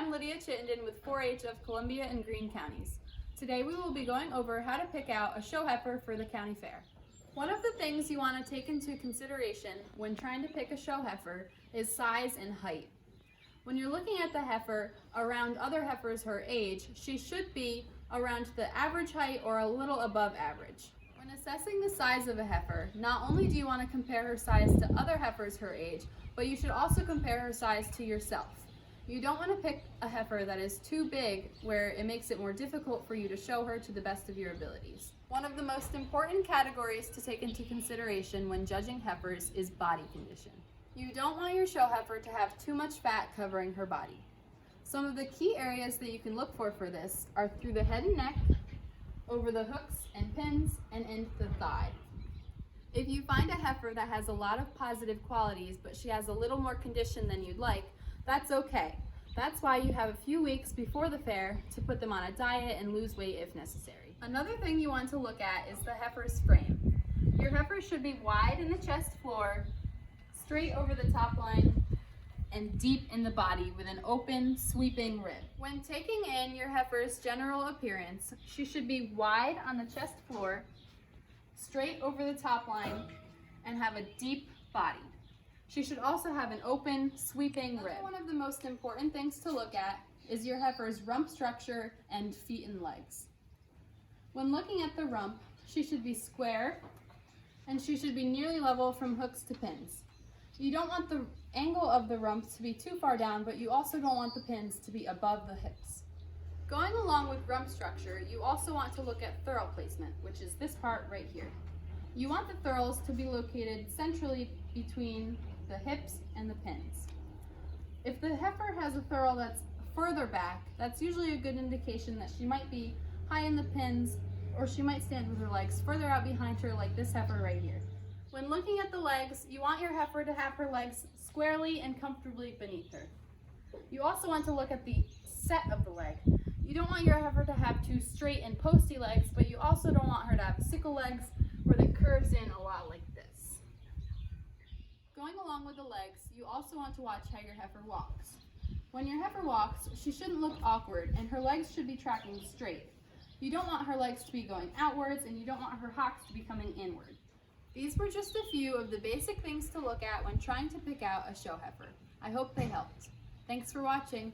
I'm Lydia Chittenden with 4-H of Columbia and Greene counties. Today we will be going over how to pick out a show heifer for the county fair. One of the things you want to take into consideration when trying to pick a show heifer is size and height. When you're looking at the heifer around other heifers her age, she should be around the average height or a little above average. When assessing the size of a heifer, not only do you want to compare her size to other heifers her age, but you should also compare her size to yourself. You don't want to pick a heifer that is too big where it makes it more difficult for you to show her to the best of your abilities. One of the most important categories to take into consideration when judging heifers is body condition. You don't want your show heifer to have too much fat covering her body. Some of the key areas that you can look for this are through the head and neck, over the hooks and pins, and into the thigh. If you find a heifer that has a lot of positive qualities but she has a little more condition than you'd like, that's okay. That's why you have a few weeks before the fair to put them on a diet and lose weight if necessary. Another thing you want to look at is the heifer's frame. Your heifer should be wide in the chest floor, straight over the top line, and deep in the body with an open, sweeping rib. When taking in your heifer's general appearance, she should be wide on the chest floor, straight over the top line, and have a deep body. She should also have an open, sweeping rib. One of the most important things to look at is your heifer's rump structure and feet and legs. When looking at the rump, she should be square, and she should be nearly level from hooks to pins. You don't want the angle of the rump to be too far down, but you also don't want the pins to be above the hips. Going along with rump structure, you also want to look at thurl placement, which is this part right here. You want the thurls to be located centrally between the hips and the pins. If the heifer has a thurl that's further back, that's usually a good indication that she might be high in the pins, or she might stand with her legs further out behind her like this heifer right here. When looking at the legs, you want your heifer to have her legs squarely and comfortably beneath her. You also want to look at the set of the leg. You don't want your heifer to have too straight and posty legs, but you also don't want her to have sickle legs where it curves in a lot like this. Going along with the legs, you also want to watch how your heifer walks. When your heifer walks, she shouldn't look awkward and her legs should be tracking straight. You don't want her legs to be going outwards and you don't want her hocks to be coming inward. These were just a few of the basic things to look at when trying to pick out a show heifer. I hope they helped. Thanks for watching.